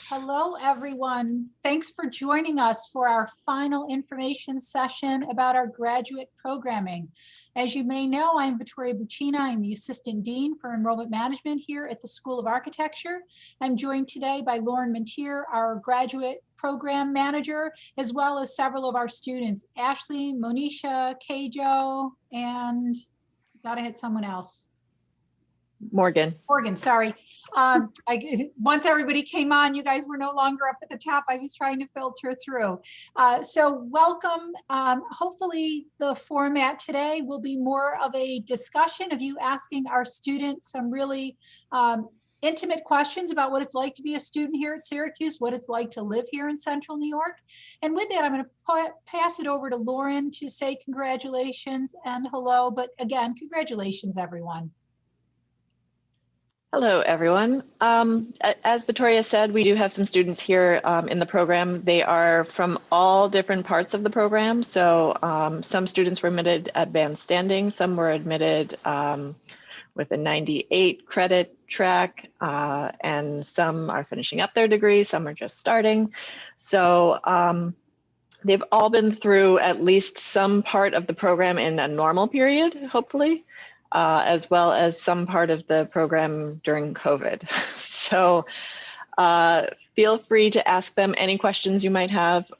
Hello, everyone. Thanks for joining us for our final information session about our graduate programming. As you may know, I'm Vittoria Buccina. I'm the Assistant Dean for Enrollment Management here at the School of Architecture. I'm joined today by Lauren Montier, our Graduate Program Manager, as well as several of our students, Ashley, Monisha, Keijo, and gotta hit someone else. Morgan, sorry. Once everybody came on, you guys were no longer up at the top. I was trying to filter through. So welcome. Hopefully the format today will be more of a discussion of you asking our students some really intimate questions about what it's like to be a student here at Syracuse, what it's like to live here in Central New York. And with that, I'm going to pass it over to Lauren to say congratulations and hello. But again, congratulations, everyone. hello everyone. As Vittoria said, we do have some students here in the program. They are from all different parts of the program. So some students were admitted at band standing, some were admitted with a 98 credit track, and some are finishing up their degree, some are just starting. So they've all been through at least some part of the program in a normal period, hopefully. As well as some part of the program during COVID. So feel free to ask them any questions you might have.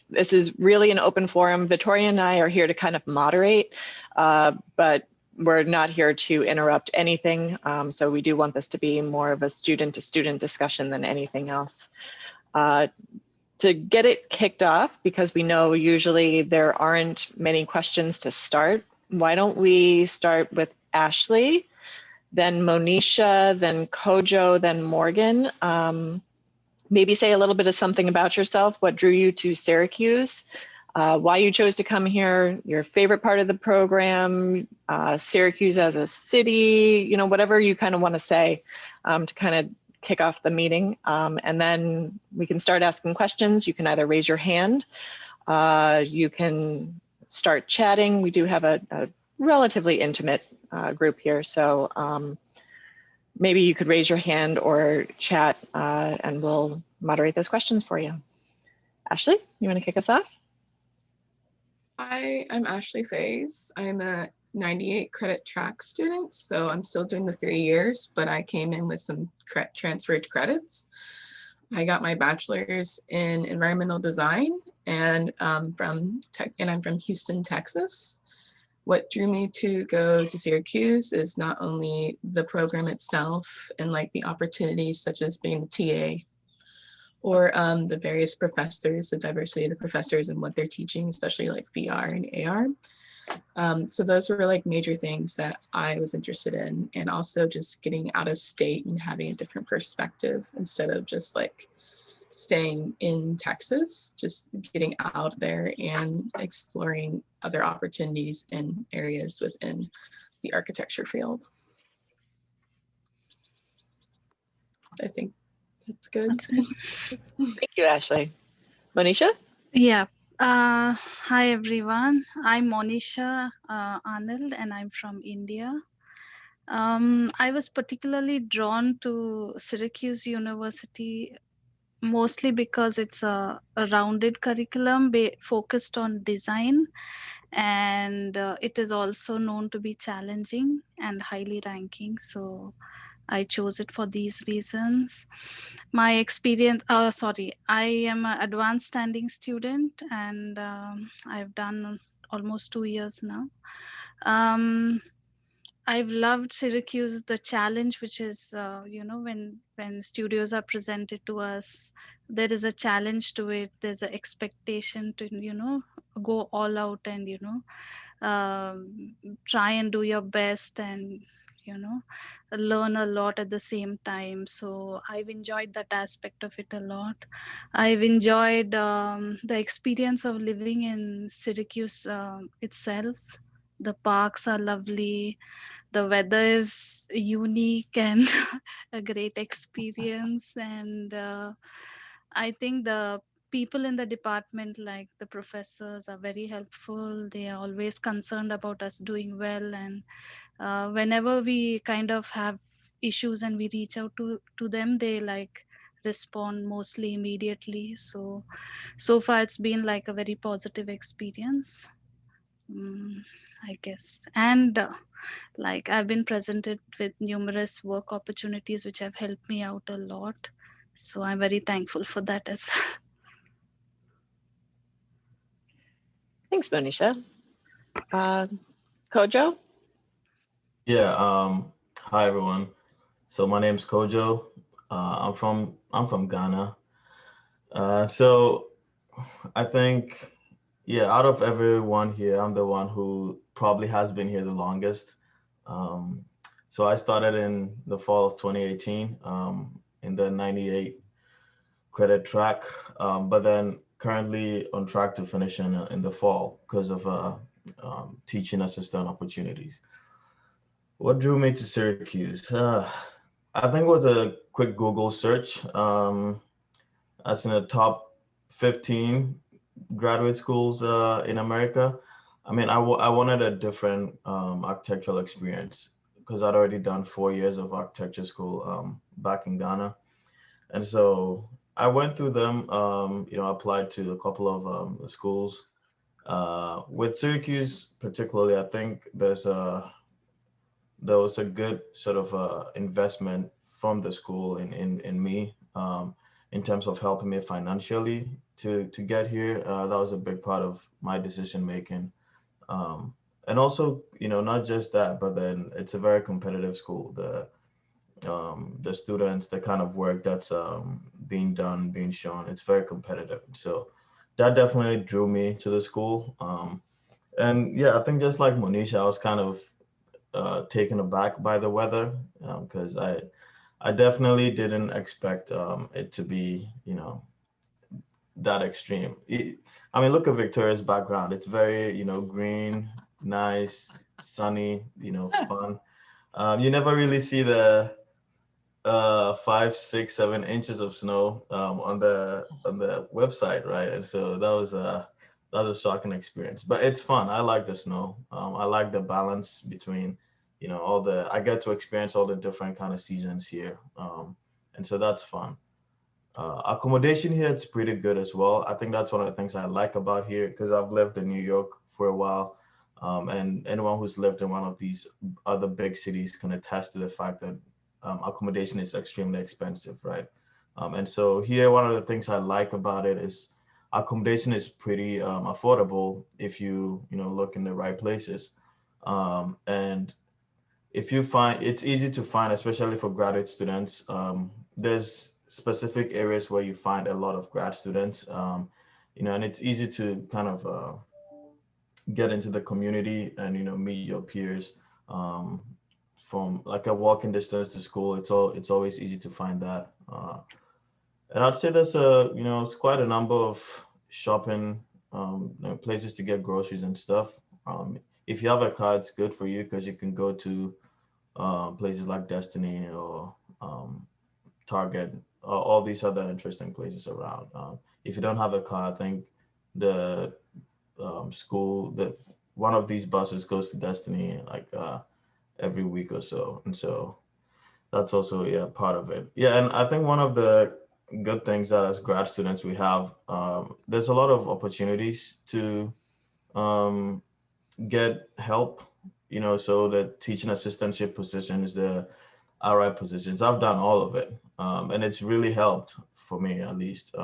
This is really an open forum. Vittoria and I are here to kind of moderate, but we're not here to interrupt anything. So we do want this to be more of a student-to-student discussion than anything else. To get it kicked off, because we know usually there aren't many questions to start, why don't we start with Ashley, then Monisha, then Kojo, then Morgan. Maybe say a little bit of something about yourself, what drew you to Syracuse, why you chose to come here, your favorite part of the program, Syracuse as a city, you know, whatever you kind of want to say to kind of kick off the meeting. And then we can start asking questions. You can either raise your hand, you can start chatting. We do have a relatively intimate group here, so maybe you could raise your hand or chat and we'll moderate those questions for you. Ashley, you want to kick us off? Hi, I'm Ashley Faze. I'm a 98 credit track student, so I'm still doing the 3 years, but I came in with some transferred credits. I got my bachelor's in environmental design, and I'm from Houston, Texas. What drew me to go to Syracuse is not only the program itself and like the opportunities such as being a TA, or the various professors, the diversity of the professors and what they're teaching, especially like VR and AR. So those were like major things that I was interested in, and also just getting out of state and having a different perspective instead of just like staying in Texas, just getting out there and exploring other opportunities and areas within the architecture field. I think that's good. Thank you, Ashley. Monisha? Yeah. Hi, everyone. I'm Monisha Anil, and I'm from India. I was particularly drawn to Syracuse University mostly because it's a rounded curriculum focused on design, and it is also known to be challenging and highly ranking. So I chose it for these reasons. My experience, I am an advanced standing student, and I've done almost 2 years now. I've loved Syracuse, the challenge, which is, when studios are presented to us, there is a challenge to it. There's an expectation to, go all out and, try and do your best and, learn a lot at the same time. So I've enjoyed that aspect of it a lot. I've enjoyed the experience of living in Syracuse itself. The parks are lovely. The weather is unique and a great experience. And I think the people in the department, like the professors, are very helpful. They are always concerned about us doing well. And whenever we kind of have issues and we reach out to them, they like respond mostly immediately. So far it's been like a very positive experience, I guess. And like I've been presented with numerous work opportunities which have helped me out a lot. So I'm very thankful for that as well. Thanks, Monisha. Kojo? Yeah, hi everyone. So my name's Kojo. I'm from Ghana. So I think, yeah, out of everyone here, I'm the one who probably has been here the longest. Um, so I started in the fall of 2018, in the 98 credit track, but then currently on track to finish in the fall because of teaching assistant opportunities. What drew me to Syracuse? I think it was a quick Google search. As in the top 15 graduate schools in America. I mean, I wanted a different architectural experience because I'd already done 4 years of architecture school back in Ghana. And so I went through them, applied to a couple of schools. With Syracuse particularly, I think there was a good sort of investment from the school in me, in terms of helping me financially to get here. That was a big part of my decision making. And also, not just that, but then it's a very competitive school. The students, the kind of work that's being done, being shown, it's very competitive. So that definitely drew me to the school. And yeah, I think just like Monisha, I was kind of taken aback by the weather, because I definitely didn't expect it to be, that extreme. I mean, look at Victoria's background. It's very, green, nice, sunny, fun. You never really see the 5, 6, 7 inches of snow on the website, right? And so that was a shocking experience. But it's fun. I like the snow. I like the balance between, I get to experience all the different kind of seasons here. And so that's fun. Accommodation here, it's pretty good as well. I think that's one of the things I like about here because I've lived in New York for a while. And anyone who's lived in one of these other big cities can attest to the fact that accommodation is extremely expensive, right? And so here, one of the things I like about it is accommodation is pretty affordable if you look in the right places. And if you find it's easy to find, especially for graduate students, there's specific areas where you find a lot of grad students, and it's easy to kind of get into the community and meet your peers, from like a walking distance to school. It's always easy to find that. And I'd say there's it's quite a number of shopping places to get groceries and stuff. If you have a car, it's good for you because you can go to places like Destiny or Target, all these other interesting places around. If you don't have a car, I think the school that one of these buses goes to Destiny like every week or so, and so that's also, yeah, part of it. Yeah, and I think one of the good things that as grad students we have, there's a lot of opportunities to um, get help. So the teaching assistantship positions, the RI positions, I've done all of it, and it's really helped for me at least.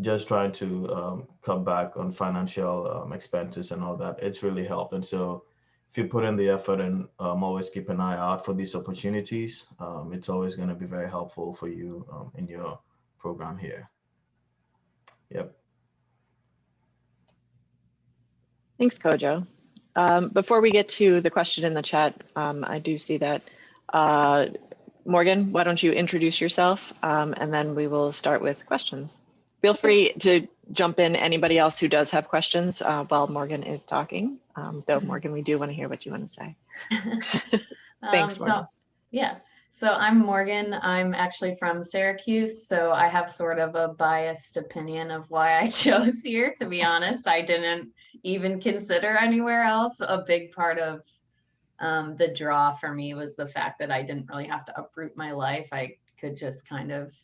Just trying to cut back on financial expenses and all that. It's really helped. And so if you put in the effort and always keep an eye out for these opportunities, it's always going to be very helpful for you in your program here. Yep. Thanks, Kojo. Before we get to the question in the chat, I do see that. Morgan, why don't you introduce yourself, and then we will start with questions. Feel free to jump in, anybody else who does have questions while Morgan is talking. Though, Morgan, we do want to hear what you want to say. Thanks, Morgan. So I'm Morgan. I'm actually from Syracuse, so I have sort of a biased opinion of why I chose here, to be honest. I didn't even consider anywhere else. A big part of the draw for me was the fact that I didn't really have to uproot my life. I could just kind of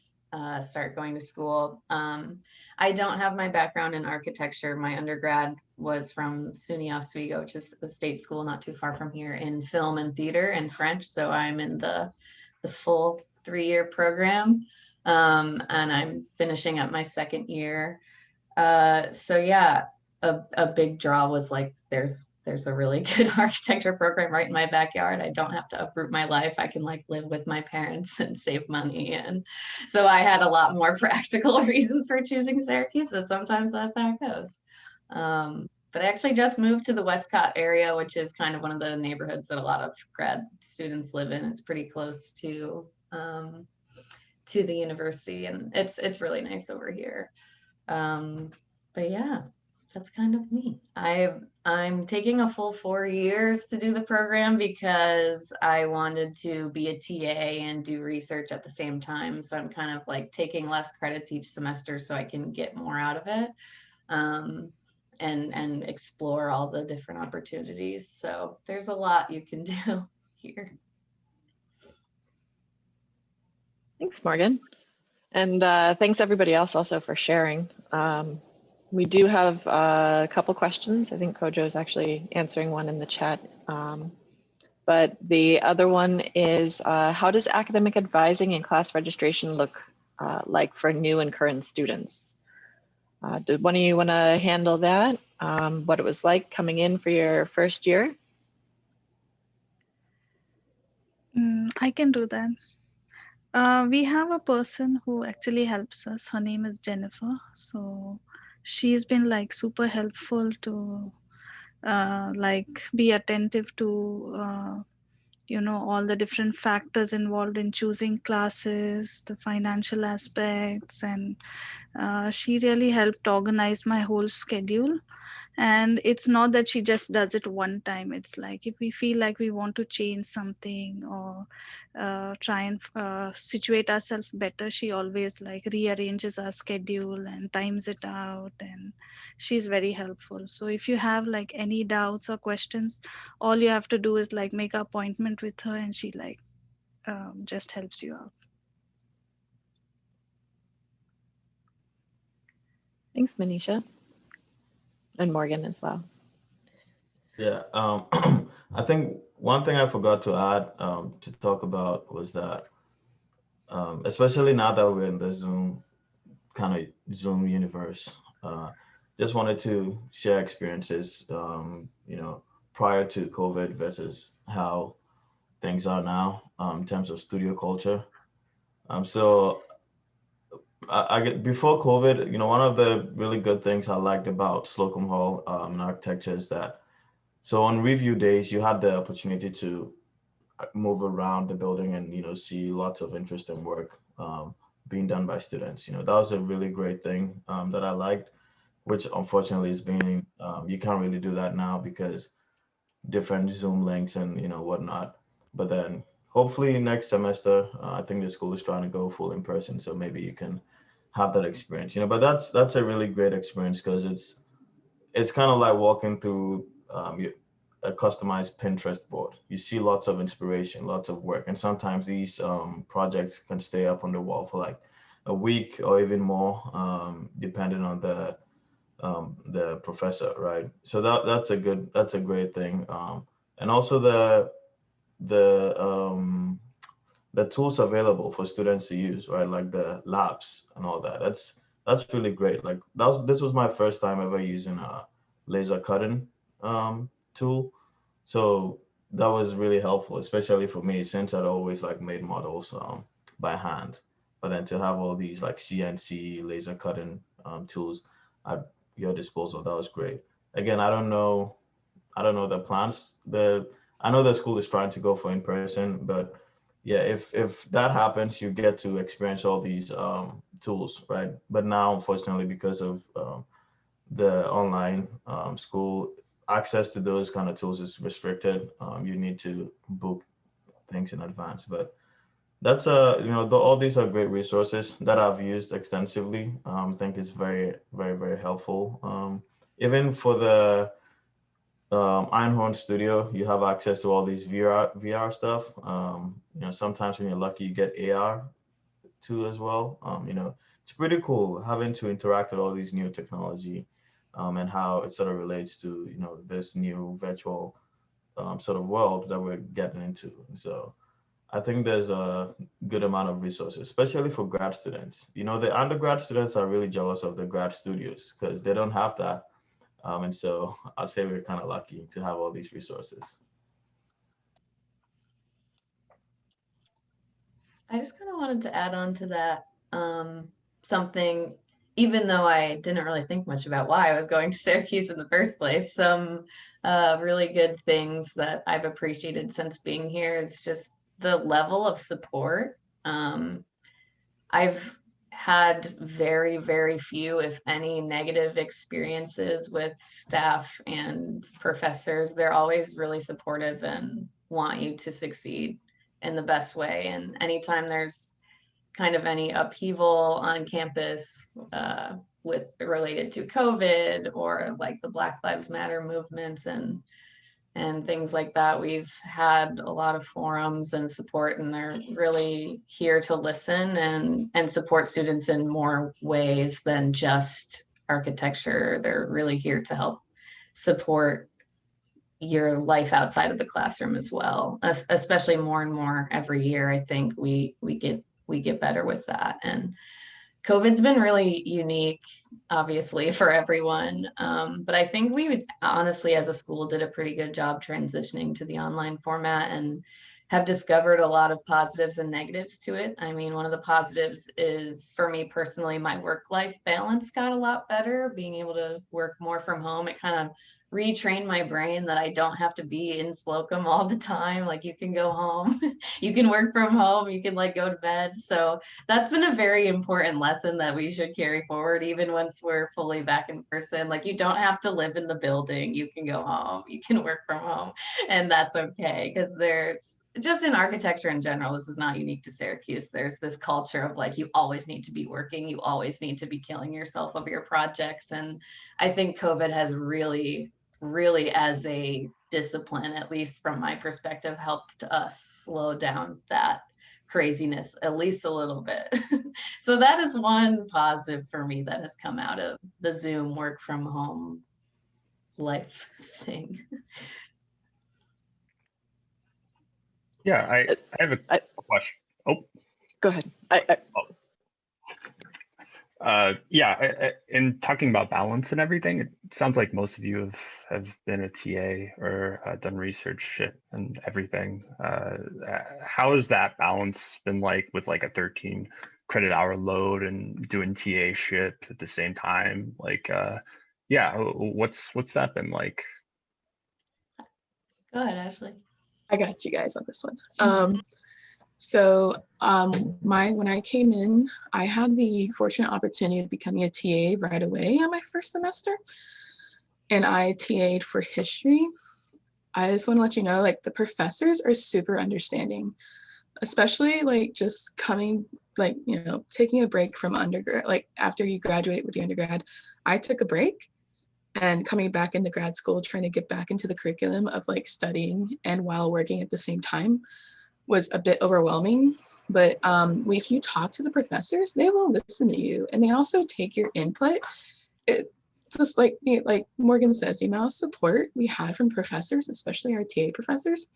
start going to school. I don't have my background in architecture. My undergrad was from SUNY Oswego, which is a state school not too far from here, in film and theater and French. So I'm in the full 3-year program, and I'm finishing up my 2nd year. So yeah, a big draw was like, there's a really good architecture program right in my backyard. I don't have to uproot my life. I can like live with my parents and save money. And so I had a lot more practical reasons for choosing Syracuse. So sometimes that's how it goes. But I actually just moved to the Westcott area, which is kind of one of the neighborhoods that a lot of grad students live in. It's pretty close to the university, and it's really nice over here. But yeah, that's kind of me. I'm taking a full 4 years to do the program because I wanted to be a TA and do research at the same time. So I'm kind of like taking less credits each semester so I can get more out of it, and explore all the different opportunities. So there's a lot you can do here. Thanks, Morgan. And thanks everybody else also for sharing. We do have a couple questions. I think Kojo is actually answering one in the chat. But the other one is, how does academic advising and class registration look like for new and current students? Did one of you want to handle that? What it was like coming in for your first year? I can do that. We have a person who actually helps us. Her name is Jennifer. So she's been like super helpful to like be attentive to all the different factors involved in choosing classes, the financial aspects, and she really helped organize my whole schedule. And it's not that she just does it one time. It's like if we feel like we want to change something or try and situate ourselves better, she always like rearranges our schedule and times it out, and she's very helpful. So if you have like any doubts or questions, all you have to do is like make an appointment with her, and she like just helps you out. Thanks, Manisha. And Morgan as well. Yeah, I think one thing I forgot to add to talk about was that, especially now that we're in the Zoom universe, just wanted to share experiences, prior to COVID versus how things are now in terms of studio culture. So I get before COVID, one of the really good things I liked about Slocum Hall in architecture is that, so on review days, you had the opportunity to move around the building and, see lots of interesting work being done by students. That was a really great thing that I liked, which unfortunately is being, you can't really do that now because different Zoom links and, whatnot. But then hopefully next semester, I think the school is trying to go full in person. So maybe you can have that experience, but that's a really great experience because it's kind of like walking through a customized Pinterest board. You see lots of inspiration, lots of work, and sometimes these projects can stay up on the wall for like a week or even more, depending on the professor, right? So that's a great thing, and also the tools available for students to use, right? Like the labs and all that. That's really great. Like this was my first time ever using a laser cutting tool. So that was really helpful, especially for me, since I'd always like made models by hand. But then to have all these like CNC laser cutting tools at your disposal, that was great. Again, I don't know the plans. I know the school is trying to go for in person, but yeah, if that happens, you get to experience all these tools, right? But now, unfortunately, because of the online school, access to those kind of tools is restricted. You need to book things in advance. But that's all these are great resources that I've used extensively. I think it's very, very, very helpful. Even for the Einhorn Studio, you have access to all these VR stuff. Sometimes when you're lucky, you get AR too as well. It's pretty cool having to interact with all these new technology, and how it sort of relates to, this new virtual sort of world that we're getting into. So I think there's a good amount of resources, especially for grad students. The undergrad students are really jealous of the grad studios because they don't have that. And so I'd say we're kind of lucky to have all these resources. I just kind of wanted to add on to that, something, even though I didn't really think much about why I was going to Syracuse in the first place, some really good things that I've appreciated since being here is just the level of support. I've had very, very few, if any, negative experiences with staff and professors. They're always really supportive and want you to succeed in the best way. And anytime there's kind of any upheaval on campus with related to COVID or like the Black Lives Matter movements and things like that, we've had a lot of forums and support, and they're really here to listen and support students in more ways than just architecture. They're really here to help support your life outside of the classroom as well, especially more and more every year. I think we get better with that. And COVID's been really unique, obviously, for everyone. But I think we would honestly, as a school, did a pretty good job transitioning to the online format and have discovered a lot of positives and negatives to it. I mean, one of the positives is, for me personally, my work-life balance got a lot better, being able to work more from home. It kind of retrained my brain that I don't have to be in Slocum all the time. Like, you can go home, you can work from home, you can like go to bed. So that's been a very important lesson that we should carry forward, even once we're fully back in person. Like, you don't have to live in the building, you can go home, you can work from home, and that's okay. Because there's just, in architecture in general, this is not unique to Syracuse, there's this culture of like, you always need to be working, you always need to be killing yourself over your projects. And I think COVID has really as a discipline, at least from my perspective, helped us slow down that craziness at least a little bit. So that is one positive for me that has come out of the Zoom work from home life thing. Yeah, I have a question. Oh, Go ahead. In talking about balance and everything, it sounds like most of you have been a TA or done research and everything. How has that balance been like with like a 13 credit hour load and doing TA shit at the same time? Like, what's that been like? Go ahead, Ashley. I got you guys on this one. When I came in, I had the fortunate opportunity of becoming a TA right away on my first semester, and I TA'd for history. I just want to let you know, like, the professors are super understanding, especially like just coming, like, taking a break from undergrad. Like, after you graduate with the undergrad, I took a break, and coming back into grad school, trying to get back into the curriculum of like studying and while working at the same time was a bit overwhelming. But if you talk to the professors, they will listen to you, and they also take your input. Just like Morgan says, the amount of support we had from professors, especially our TA professors,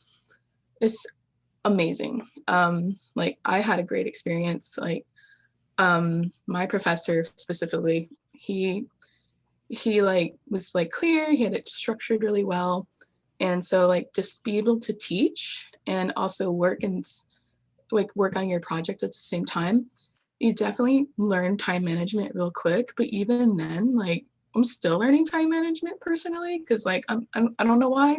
is amazing. Like, I had a great experience. Like, my professor specifically, he like was like clear, he had it structured really well. And so like, just be able to teach and also work on your project at the same time, you definitely learn time management real quick. But even then, like, I'm still learning time management personally, because like I don't know why,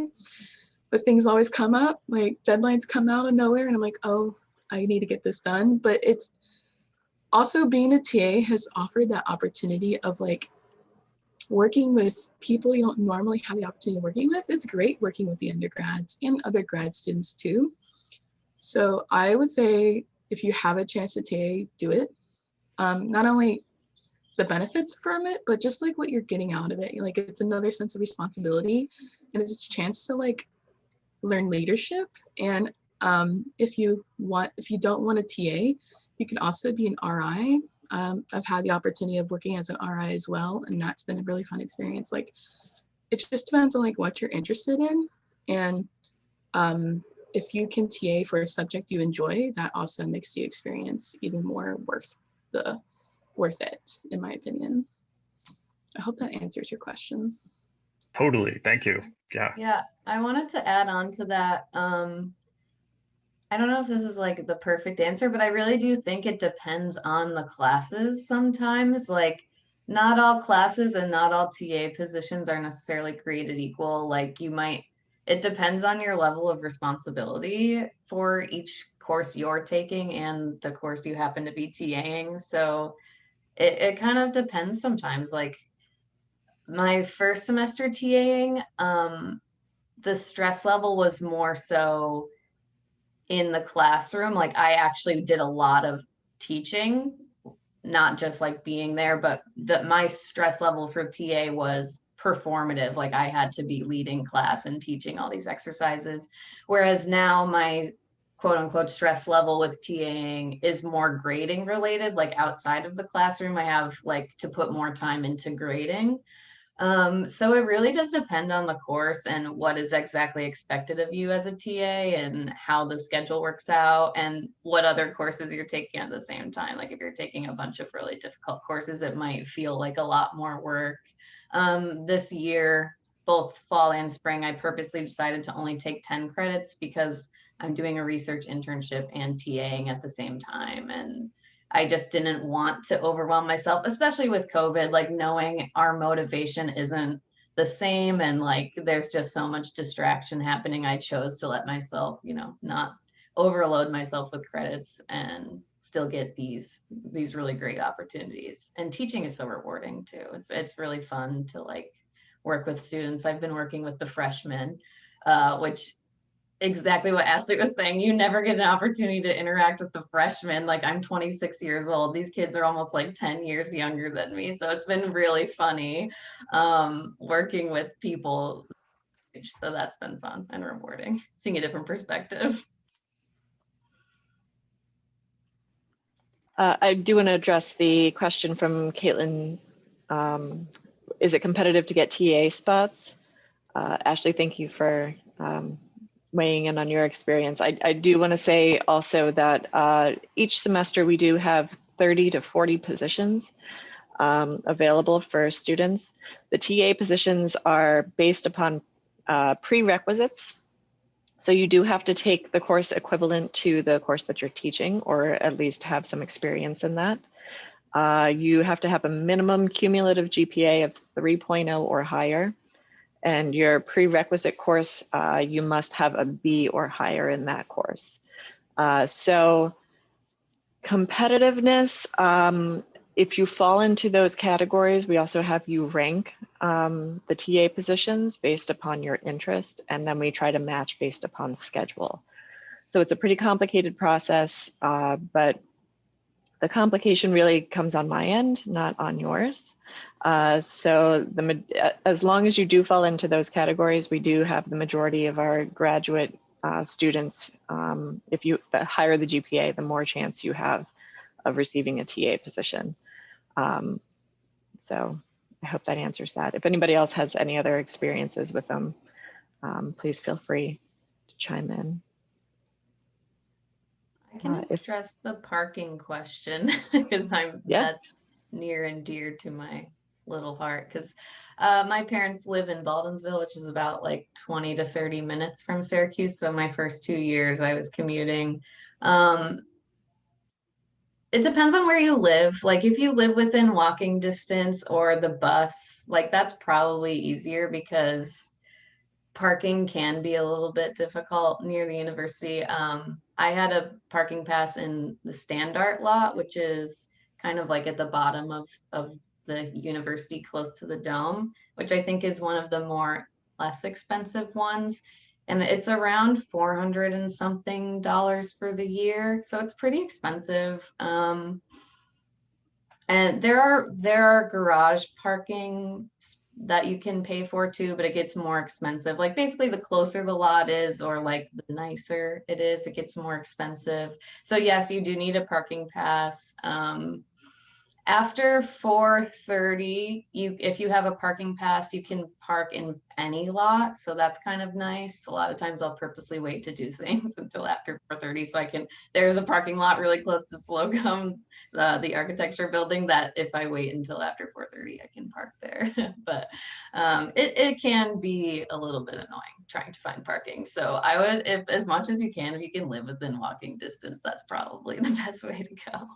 but things always come up, like deadlines come out of nowhere, and I'm like, oh, I need to get this done. But it's also, being a TA has offered that opportunity of like working with people you don't normally have the opportunity of working with. It's great working with the undergrads and other grad students too. So I would say, if you have a chance to TA, do it. Not only the benefits from it, but just like what you're getting out of it. Like, it's another sense of responsibility, and it's a chance to like learn leadership. And if you don't want to TA, You can also be an RI. I've had the opportunity of working as an RI as well, and that's been a really fun experience. Like, it just depends on like what you're interested in, and if you can TA for a subject you enjoy, that also makes the experience even more worth it, in my opinion. I hope that answers your question. Totally. Thank you. Yeah. Yeah, I wanted to add on to that. I don't know if this is like the perfect answer, but I really do think it depends on the classes sometimes. Like, not all classes and not all TA positions are necessarily created equal. Like, it depends on your level of responsibility for each course you're taking and the course you happen to be TAing. So it kind of depends sometimes. Like, my first semester TAing, the stress level was more so in the classroom. Like, I actually did a lot of teaching, not just like being there, but my stress level for TA was performative. Like, I had to be leading class and teaching all these exercises. Whereas now my quote unquote stress level with TAing is more grading related. Like, outside of the classroom, I have like to put more time into grading. So it really does depend on the course and what is exactly expected of you as a TA and how the schedule works out and what other courses you're taking at the same time. Like, if you're taking a bunch of really difficult courses, it might feel like a lot more work. This year, both fall and spring, I purposely decided to only take 10 credits because I'm doing a research internship and TAing at the same time. And I just didn't want to overwhelm myself, especially with COVID, like knowing our motivation isn't the same. And like, there's just so much distraction happening. I chose to let myself, not overload myself with credits and still get these really great opportunities. And teaching is so rewarding too. It's really fun to like work with students. I've been working with the freshmen, which exactly what Ashley was saying. You never get an opportunity to interact with the freshmen. Like, I'm 26 years old. These kids are almost like 10 years younger than me. So it's been really funny working with people. So that's been fun and rewarding, seeing a different perspective. I do want to address the question from Caitlin. Is it competitive to get TA spots? Ashley, thank you for weighing in on your experience. I do want to say also that each semester we do have 30 to 40 positions available for students. The TA positions are based upon prerequisites. So you do have to take the course equivalent to the course that you're teaching, or at least have some experience in that. You have to have a minimum cumulative GPA of 3.0 or higher. And your prerequisite course, you must have a B or higher in that course. So competitiveness, if you fall into those categories, we also have you rank the TA positions based upon your interest, and then we try to match based upon schedule. So it's a pretty complicated process, but the complication really comes on my end, not on yours. So as long as you do fall into those categories, we do have the majority of our graduate students. The higher the GPA, the more chance you have of receiving a TA position. So I hope that answers that. If anybody else has any other experiences with them, please feel free to chime in. I can address the parking question because that's near and dear to my little heart, because my parents live in Baldwinsville, which is about like 20 to 30 minutes from Syracuse. So my first 2 years I was commuting. It depends on where you live. Like, if you live within walking distance or the bus, like that's probably easier because parking can be a little bit difficult near the university. I had a parking pass in the Standart lot, which is kind of like at the bottom of the university close to the dome, which I think is one of the less expensive ones. And it's around $400 and something for the year. So it's pretty expensive. And there are garage parking that you can pay for too, but it gets more expensive. Like basically the closer the lot is, or like the nicer it is, it gets more expensive. So yes, you do need a parking pass. After 4:30, if you have a parking pass, you can park in any lot. So that's kind of nice. A lot of times I'll purposely wait to do things until after 4:30 so I can, there's a parking lot really close to Slocum, the architecture building, that if I wait until after 4:30, I can park there. But it can be a little bit annoying trying to find parking. So I would, if as much as you can, if you can live within walking distance, that's probably the best way to go.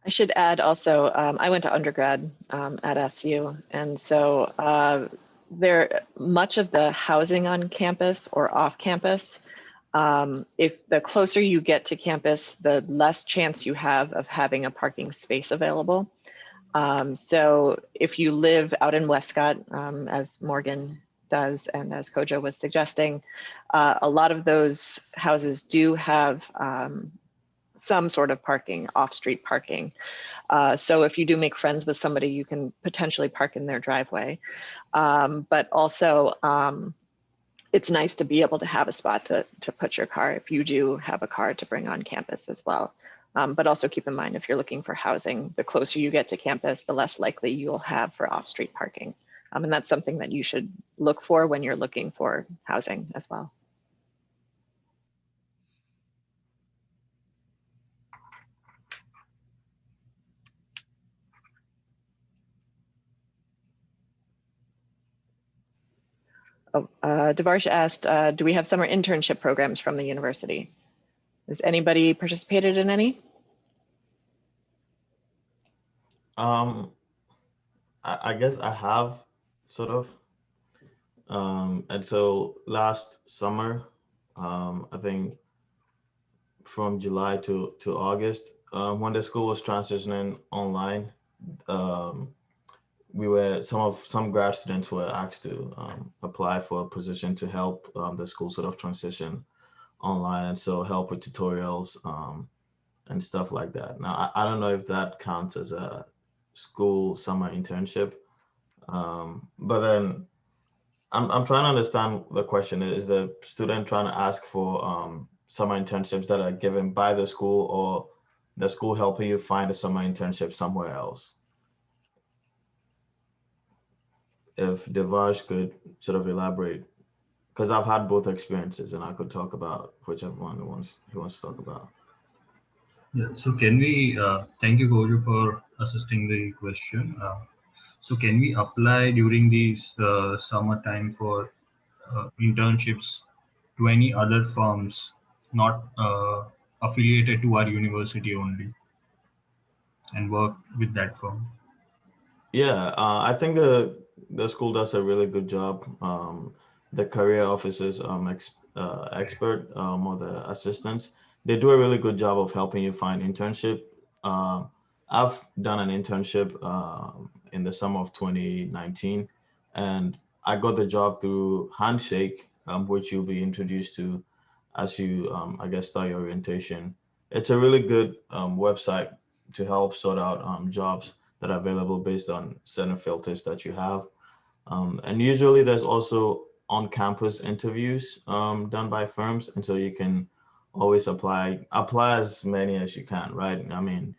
I should add also, I went to undergrad at SU, and so much of the housing on campus or off campus, if the closer you get to campus, the less chance you have of having a parking space available. So if you live out in Westcott, as Morgan does, and as Kojo was suggesting, a lot of those houses do have some sort of parking, off-street parking. So if you do make friends with somebody, you can potentially park in their driveway. But also, it's nice to be able to have a spot to put your car if you do have a car to bring on campus as well. But also keep in mind, if you're looking for housing, the closer you get to campus, the less likely you'll have for off-street parking. And that's something that you should look for when you're looking for housing as well. Oh, Devarsh asked, do we have summer internship programs from the university? Has anybody participated in any? I guess I have, sort of. And so last summer, I think from July to August, when the school was transitioning online, some grad students were asked to apply for a position to help the school sort of transition online, and so help with tutorials and stuff like that. Now, I don't know if that counts as a school summer internship, but then I'm trying to understand the question. Is the student trying to ask for summer internships that are given by the school, or the school helping you find a summer internship somewhere else? If Devarsh could sort of elaborate, because I've had both experiences and I could talk about whichever one he wants to talk about. Yeah, so can we, thank you Kojo for assisting the question. So can we apply during these summertime for internships to any other firms not affiliated to our university only, and work with that firm? Yeah, I think the school does a really good job. The career officers, expert, or the assistants, they do a really good job of helping you find internship. I've done an internship in the summer of 2019, and I got the job through Handshake, which you'll be introduced to as you, I guess, start your orientation. It's a really good website to help sort out jobs that are available based on certain filters that you have. And usually there's also on-campus interviews done by firms. And so you can always apply as many as you can, right? I mean,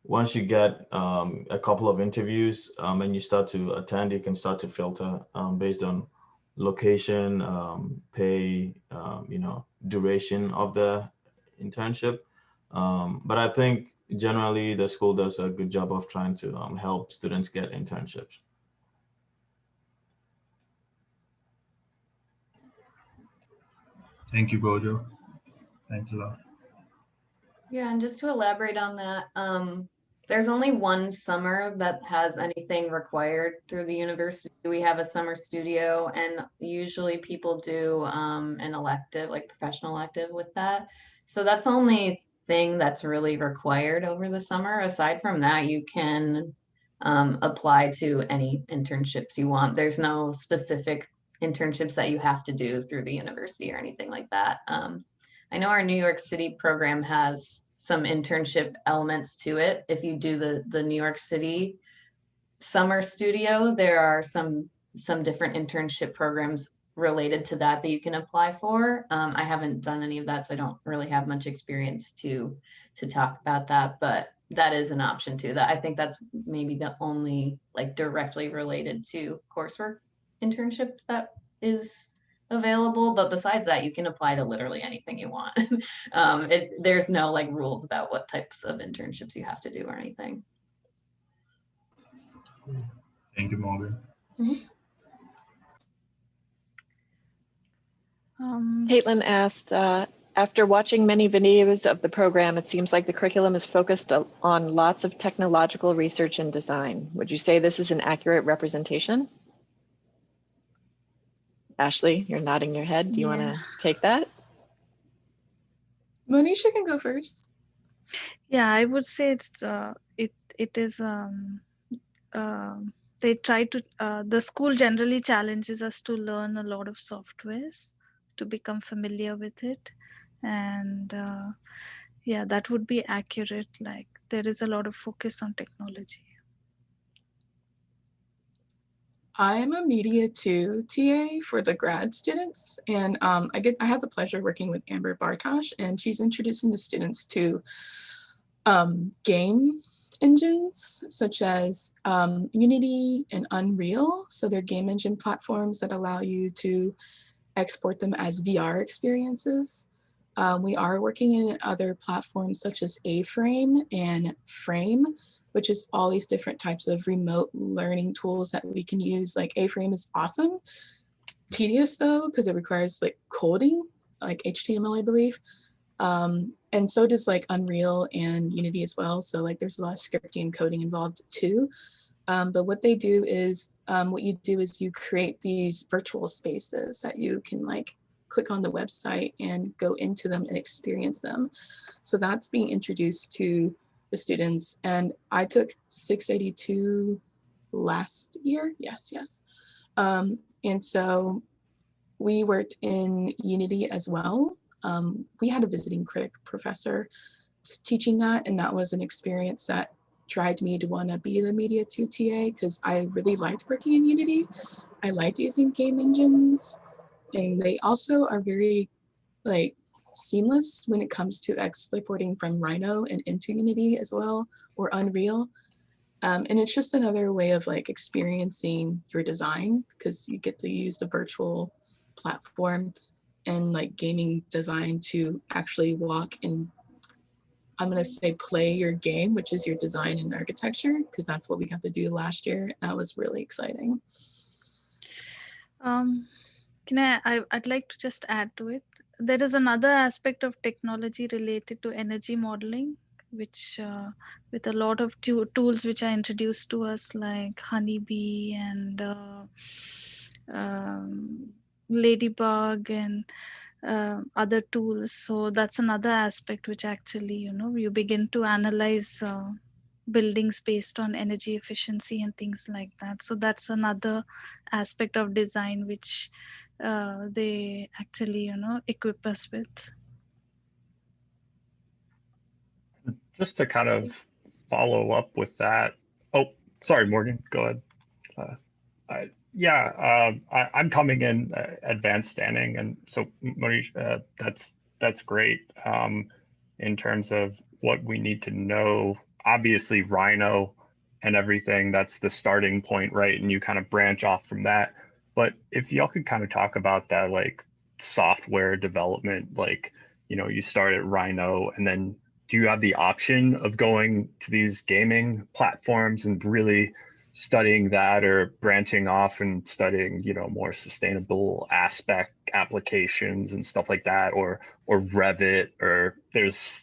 once you get a couple of interviews and you start to attend, you can start to filter based on location, pay, duration of the internship. But I think generally the school does a good job of trying to help students get internships. Thank you, Kojo. Thanks a lot. Yeah, and just to elaborate on that, there's only one summer that has anything required through the university. We have a summer studio, and usually people do an elective, like professional elective with that. So that's the only thing that's really required over the summer. Aside from that, you can apply to any internships you want. There's no specific internships that you have to do through the university or anything like that. I know our New York City program has some internship elements to it. If you do the New York City summer studio, there are some different internship programs related to that you can apply for. I haven't done any of that, so I don't really have much experience to talk about that, but that is an option too. That I think that's maybe the only like directly related to coursework internship that is available. But besides that, you can apply to literally anything you want. There's no like rules about what types of internships you have to do or anything. Thank you, Morgan. Caitlin asked, after watching many videos of the program, it seems like the curriculum is focused on lots of technological research and design. Would you say this is an accurate representation? Ashley, you're nodding your head. Do you want to take that? Monisha can go first. Yeah, I would say it's it is they try to the school generally challenges us to learn a lot of softwares to become familiar with it, and yeah, that would be accurate. Like there is a lot of focus on technology. I am a Media 2 TA for the grad students, and I have the pleasure of working with Amber Bartosh, and she's introducing the students to game engines such as Unity and Unreal. So they're game engine platforms that allow you to export them as VR experiences. We are working in other platforms such as A-Frame and Frame, which is all these different types of remote learning tools that we can use. Like A-Frame is awesome, tedious though, because it requires like coding, like HTML, I believe. And so does like Unreal and Unity as well. So like there's a lot of scripting and coding involved too. But what they do is, what you do is you create these virtual spaces that you can like click on the website and go into them and experience them. So that's being introduced to the students. And I took 682 last year. Yes. And so we worked in Unity as well. We had a visiting critic professor teaching that, and that was an experience that drive me to want to be the Media 2 TA because I really liked working in Unity. I liked using game engines, and they also are very like seamless when it comes to exporting from Rhino and into Unity as well, or Unreal. And it's just another way of like experiencing your design because you get to use the virtual platform and like gaming design to actually walk and I'm going to say play your game, which is your design and architecture, because that's what we got to do last year. That was really exciting. I'd like to just add to it. There is another aspect of technology related to energy modeling, which with a lot of tools which are introduced to us like Honeybee and Ladybug and other tools. So that's another aspect which actually, you begin to analyze buildings based on energy efficiency and things like that. So that's another aspect of design which they actually, equip us with. Just to kind of follow up with that. Oh, sorry, Morgan, go ahead. I'm coming in advanced standing, and so Marisha, that's great in terms of what we need to know. Obviously, Rhino and everything, that's the starting point, right? And you kind of branch off from that. But if y'all could kind of talk about that, like software development, like, you start at Rhino, and then do you have the option of going to these gaming platforms and really studying that, or branching off and studying, more sustainable aspect applications and stuff like that, or Revit, or there's,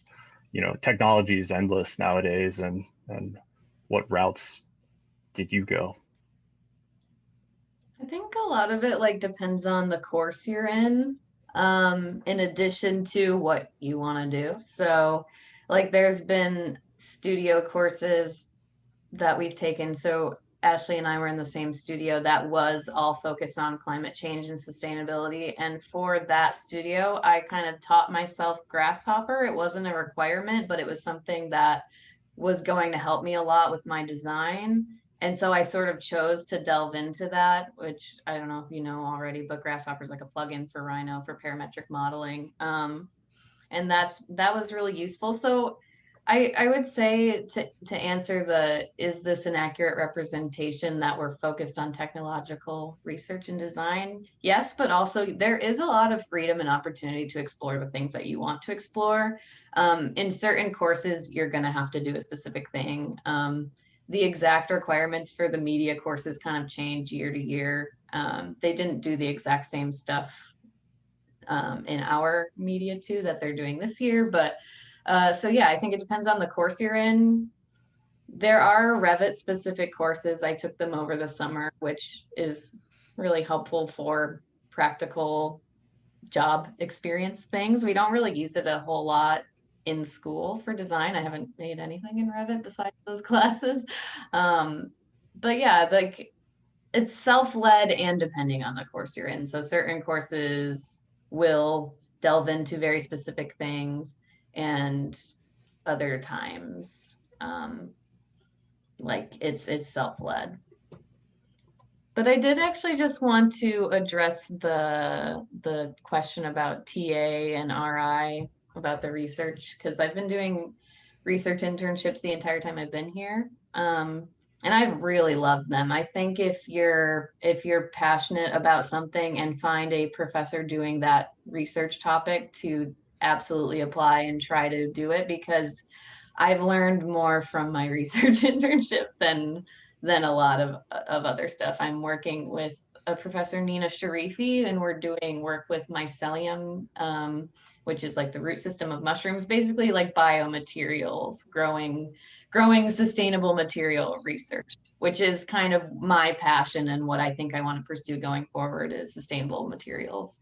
technology is endless nowadays, and what routes did you go? I think a lot of it like depends on the course you're in addition to what you want to do. So like there's been studio courses that we've taken. So Ashley and I were in the same studio that was all focused on climate change and sustainability. And for that studio, I kind of taught myself Grasshopper. It wasn't a requirement, but it was something that was going to help me a lot with my design. And so I sort of chose to delve into that, which I don't know if you know already, but Grasshopper is like a plugin for Rhino for parametric modeling. And that was really useful. So I would say to answer the, is this an accurate representation that we're focused on technological research and design? Yes, but also there is a lot of freedom and opportunity to explore the things that you want to explore. In certain courses, you're going to have to do a specific thing. The exact requirements for the media courses kind of change year to year. They didn't do the exact same stuff in our media too that they're doing this year, but so yeah, I think it depends on the course you're in. There are Revit specific courses. I took them over the summer, which is really helpful for practical job experience things. We don't really use it a whole lot in school for design. I haven't made anything in Revit besides those classes. But yeah, like it's self-led and depending on the course you're in. So certain courses will delve into very specific things, and other times like it's self-led. But I did actually just want to address the question about TA and RI about the research, because I've been doing research internships the entire time I've been here. And I've really loved them. I think if you're passionate about something and find a professor doing that research topic, to absolutely apply and try to do it, because I've learned more from my research internship than a lot of other stuff. I'm working with a professor, Nina Sharifi, and we're doing work with mycelium, which is like the root system of mushrooms, basically like biomaterials, growing sustainable material research, which is kind of my passion and what I think I want to pursue going forward, is sustainable materials.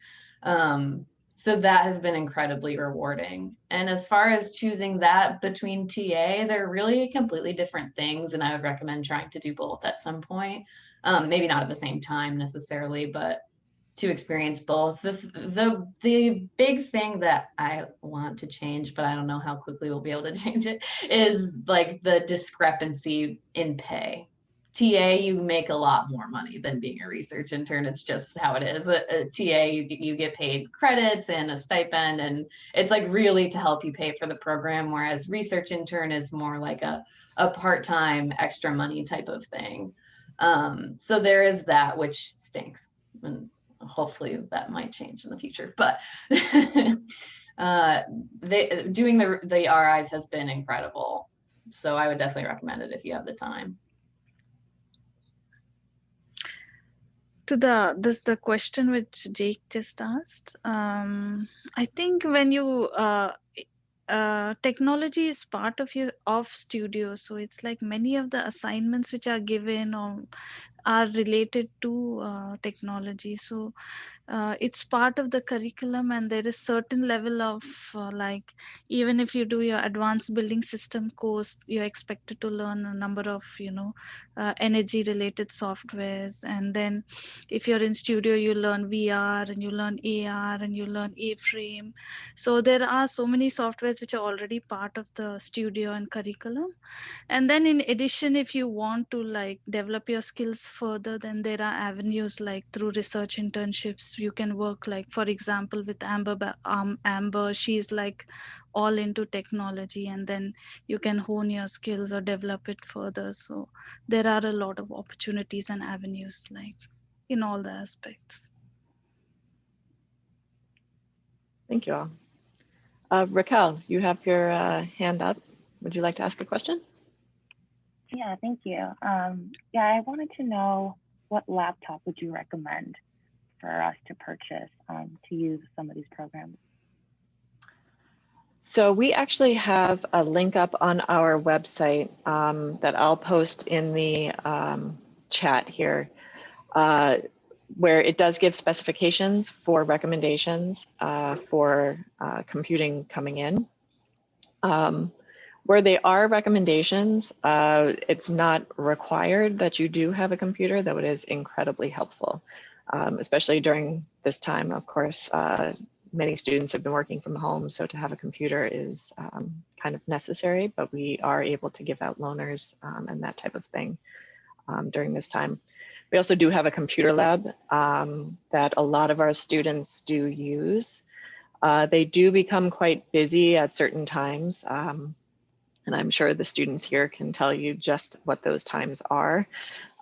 So that has been incredibly rewarding. And as far as choosing that between TA, they're really completely different things. And I would recommend trying to do both at some point. Maybe not at the same time necessarily, but to experience both. The big thing that I want to change, but I don't know how quickly we'll be able to change it, is like the discrepancy in pay. TA, you make a lot more money than being a research intern. It's just how it is. A TA, you get paid credits and a stipend, and it's like really to help you pay for the program, whereas research intern is more like a part-time extra money type of thing. So there is that, which stinks. And hopefully that might change in the future, but doing the RIs has been incredible. So I would definitely recommend it if you have the time. To the question which Jake just asked, I think when you technology is part of studio, so it's like many of the assignments which are given or are related to technology. So it's part of the curriculum, and there is certain level of like, even if you do your advanced building system course, you're expected to learn a number of energy related softwares. And then if you're in studio, you learn VR and you learn AR and you learn A-frame. So there are so many softwares which are already part of the studio and curriculum. And then in addition, if you want to like develop your skills further, then there are avenues like through research internships. You can work, like for example with Amber, she's like all into technology, and then you can hone your skills or develop it further. So there are a lot of opportunities and avenues like in all the aspects. Thank you all. Raquel, you have your hand up. Would you like to ask a question? Yeah, thank you. Yeah, I wanted to know, what laptop would you recommend for us to purchase to use some of these programs? So we actually have a link up on our website that I'll post in the chat here, where it does give specifications for recommendations for computing coming in. Where they are recommendations, it's not required that you do have a computer, though it is incredibly helpful, especially during this time. Of course, many students have been working from home, so to have a computer is kind of necessary, but we are able to give out loaners and that type of thing. during this time. We also do have a computer lab that a lot of our students do use. They do become quite busy at certain times. And I'm sure the students here can tell you just what those times are.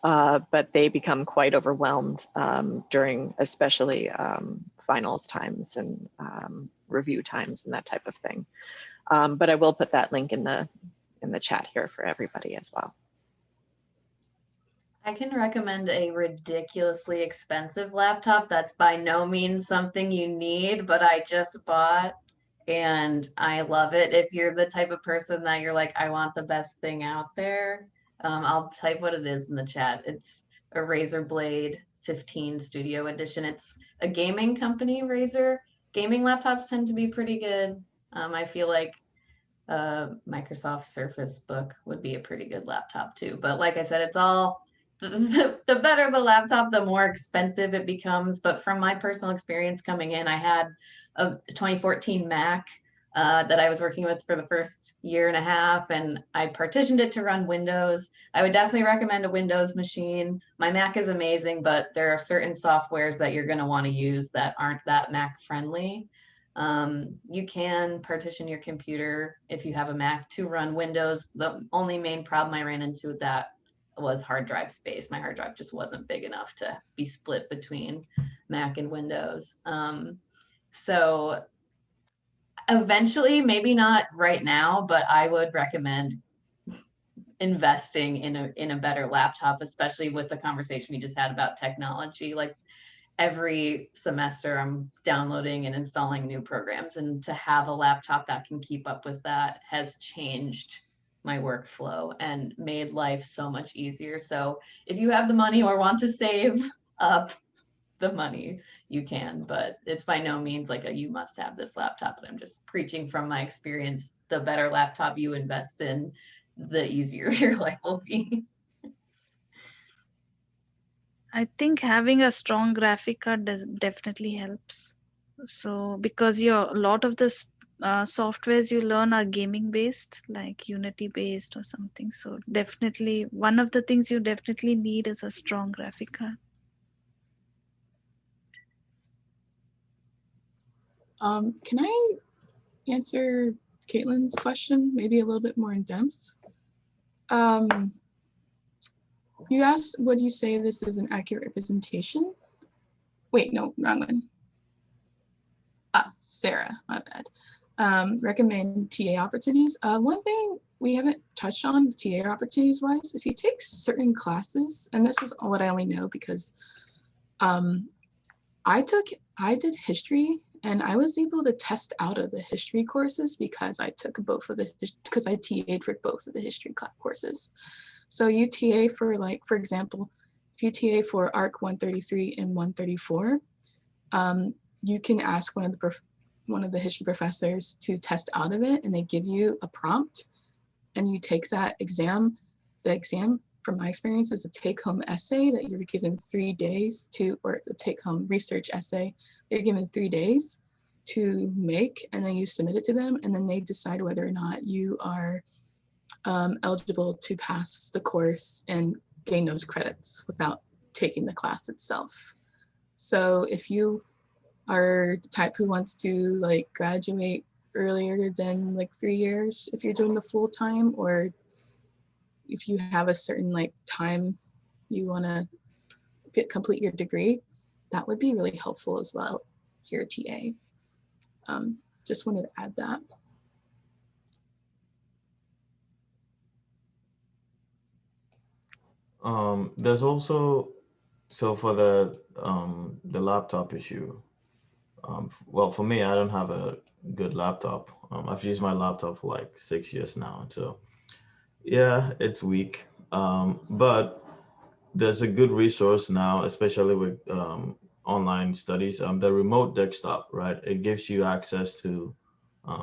But they become quite overwhelmed during especially finals times and review times and that type of thing. But I will put that link in the chat here for everybody as well. I can recommend a ridiculously expensive laptop that's by no means something you need, but I just bought and I love it. If you're the type of person that you're like, I want the best thing out there, I'll type what it is in the chat. It's a Razer Blade 15 Studio Edition. It's a gaming company, Razer. Gaming laptops tend to be pretty good. I feel like Microsoft Surface Book would be a pretty good laptop too. But like I said, it's all, the better the laptop, the more expensive it becomes. But from my personal experience coming in, I had a 2014 Mac that I was working with for the first year and a half, and I partitioned it to run Windows. I would definitely recommend a Windows machine. My Mac is amazing, but there are certain softwares that you're going to want to use that aren't that Mac friendly. You can partition your computer if you have a Mac to run Windows. The only main problem I ran into with that was hard drive space. My hard drive just wasn't big enough to be split between Mac and Windows. So eventually, maybe not right now, but I would recommend investing in a better laptop, especially with the conversation we just had about technology. Like every semester I'm downloading and installing new programs, and to have a laptop that can keep up with that has changed my workflow and made life so much easier. So if you have the money or want to save up the money, you can, but it's by no means like a you must have this laptop. And I'm just preaching from my experience. The better laptop you invest in, the easier your life will be. I think having a strong graphic card definitely helps. So because a lot of the softwares you learn are gaming based, like Unity based or something. So definitely one of the things you definitely need is a strong graphic card. Can I answer Caitlin's question maybe a little bit more in depth? You asked, would you say this is an accurate representation? Wait, no, wrong one. Sarah, my bad. Recommend TA opportunities. One thing we haven't touched on TA opportunities wise, if you take certain classes, and this is what I only know because I did history, and I was able to test out of the history courses because I took because I TA'd for both of the history courses. So you TA for, like, for example, if you TA for ARC 133 and 134, you can ask one of the history professors to test out of it, and they give you a prompt, and you take that exam. The exam, from my experience, is a take-home essay that you're given 3 days to, or a take-home research essay, you're given 3 days to make, and then you submit it to them, and then they decide whether or not you are eligible to pass the course and gain those credits without taking the class itself. So if you are the type who wants to like graduate earlier than like 3 years, if you're doing the full time, or if you have a certain like time you want to complete your degree, that would be really helpful as well, your TA. Just wanted to add that. There's also, so for the laptop issue, well, for me, I don't have a good laptop. I've used my laptop for like 6 years now, so yeah, it's weak. But there's a good resource now, especially with online studies. The remote desktop, right? It gives you access to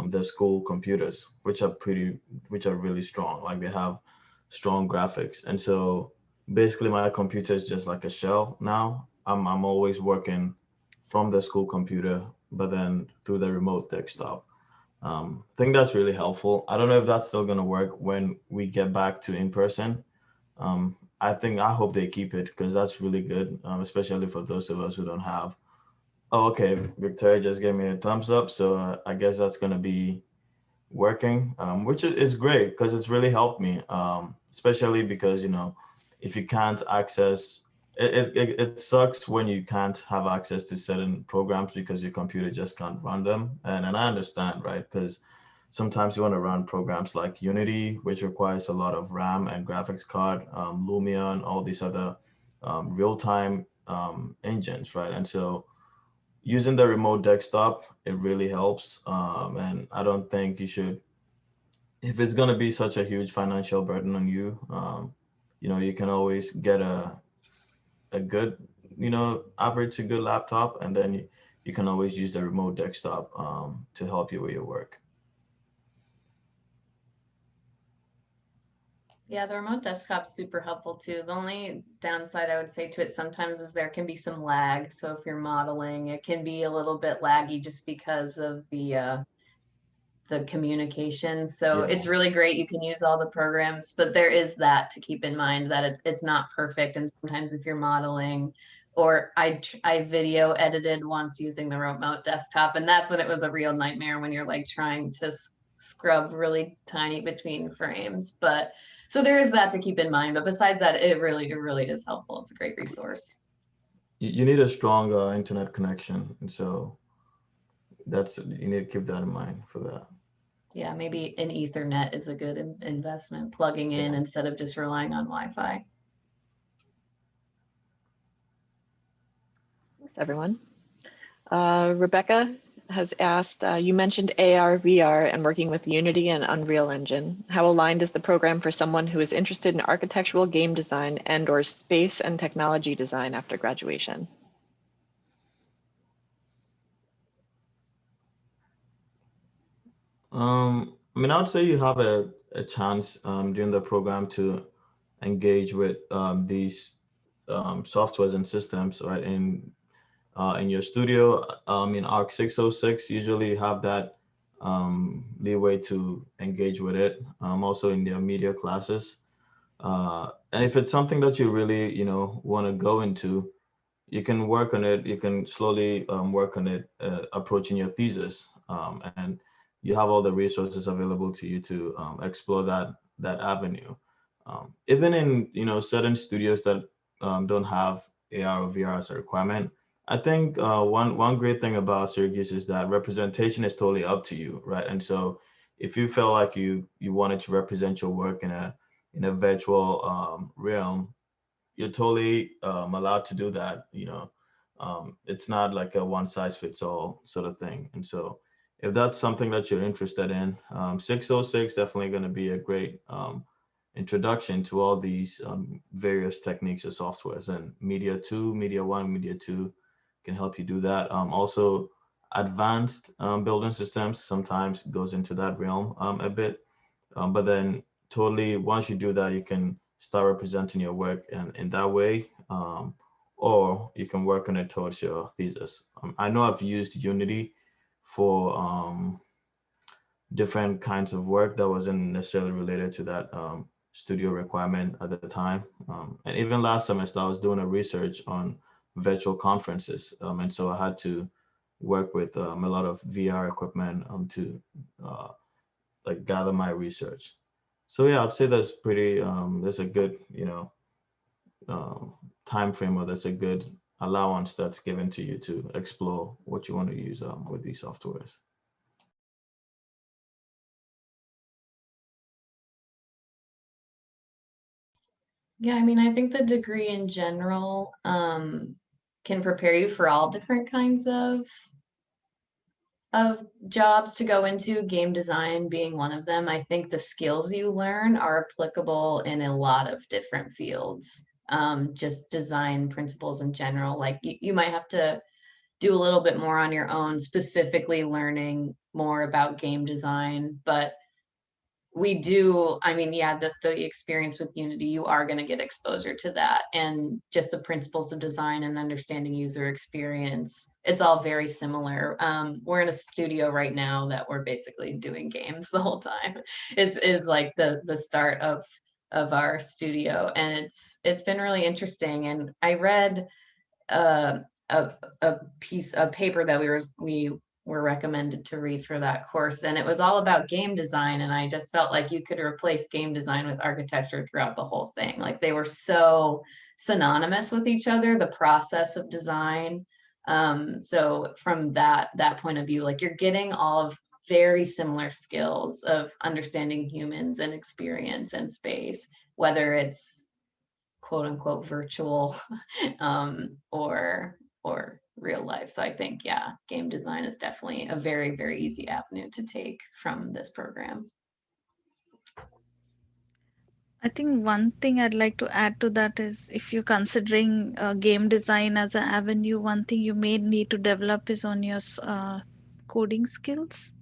the school computers, which are really strong. Like they have strong graphics, and so basically my computer is just like a shell now. I'm always working from the school computer, but then through the remote desktop. I think that's really helpful. I don't know if that's still going to work when we get back to in person. I hope they keep it because that's really good, especially for those of us who don't have. Oh, okay. Victoria just gave me a thumbs up, so I guess that's gonna be working, which is great because it's really helped me, especially because if you can't access it sucks when you can't have access to certain programs because your computer just can't run them, and I understand, right? Because sometimes you want to run programs like Unity, which requires a lot of RAM and graphics card, Lumion, all these other real-time engines, right? And so using the remote desktop, it really helps. And I don't think you should, if it's going to be such a huge financial burden on you, you can always get a good, average to good laptop, and then you can always use the remote desktop to help you with your work. Yeah, the remote desktop's super helpful too. The only downside I would say to it sometimes is there can be some lag. So if you're modeling, it can be a little bit laggy just because of the communication. So Yeah. it's really great. You can use all the programs, but there is that to keep in mind that it's not perfect. And sometimes if you're modeling, or I video edited once using the remote desktop, and that's when it was a real nightmare when you're like trying to scrub really tiny between frames. But so there is that to keep in mind. But besides that, it really is helpful. It's a great resource. You need a strong internet connection, and so you need to keep that in mind for that. Yeah, maybe an Ethernet is a good investment, plugging in instead of just relying on Wi-Fi. Thanks, everyone. Rebecca has asked, you mentioned AR, VR, and working with Unity and Unreal Engine. How aligned is the program for someone who is interested in architectural game design and/or space and technology design after graduation? I mean, I would say you have a chance during the program to engage with these softwares and systems, right? In your studio, in ARC 606, usually you have that leeway to engage with it. Also in their media classes, and if it's something that you really, want to go into, you can work on it. You can slowly work on it, approaching your thesis, and you have all the resources available to you to explore that avenue. Even in certain studios that don't have AR or VR as a requirement, I think one great thing about Syracuse is that representation is totally up to you, right? And so if you feel like you wanted to represent your work in a virtual realm, you're totally allowed to do that. It's not like a one size fits all sort of thing. And so if that's something that you're interested in, 606 definitely going to be a great introduction to all these various techniques or softwares, and Media 2, Media 1, Media 2 can help you do that. Also, advanced building systems sometimes goes into that realm a bit, but then totally once you do that, you can start representing your work in that way, or you can work on it towards your thesis. I know I've used Unity for different kinds of work that wasn't necessarily related to that studio requirement at the time. And even last semester, I was doing a research on virtual conferences. And so I had to work with a lot of VR equipment to like gather my research. So yeah, I'd say that's pretty, there's a good, time frame, or that's a good allowance that's given to you to explore what you want to use with these softwares. Yeah, I mean, I think the degree in general can prepare you for all different kinds of jobs to go into, game design being one of them. I think the skills you learn are applicable in a lot of different fields. Just design principles in general. Like you might have to do a little bit more on your own, specifically learning more about game design, but we do, I mean, yeah, the experience with Unity, you are going to get exposure to that, and just the principles of design and understanding user experience. It's all very similar. We're in a studio right now that we're basically doing games the whole time. Is like the start of our studio, and it's been really interesting. And I read a paper that we were recommended to read for that course, and it was all about game design, and I just felt like you could replace game design with architecture throughout the whole thing. Like they were so synonymous with each other, the process of design. So from that point of view, like you're getting all of very similar skills of understanding humans and experience and space, whether it's quote unquote virtual or real life. So I think, yeah, game design is definitely a very, very easy avenue to take from this program. I think one thing I'd like to add to that is if you're considering game design as an avenue, one thing you may need to develop is on your coding skills.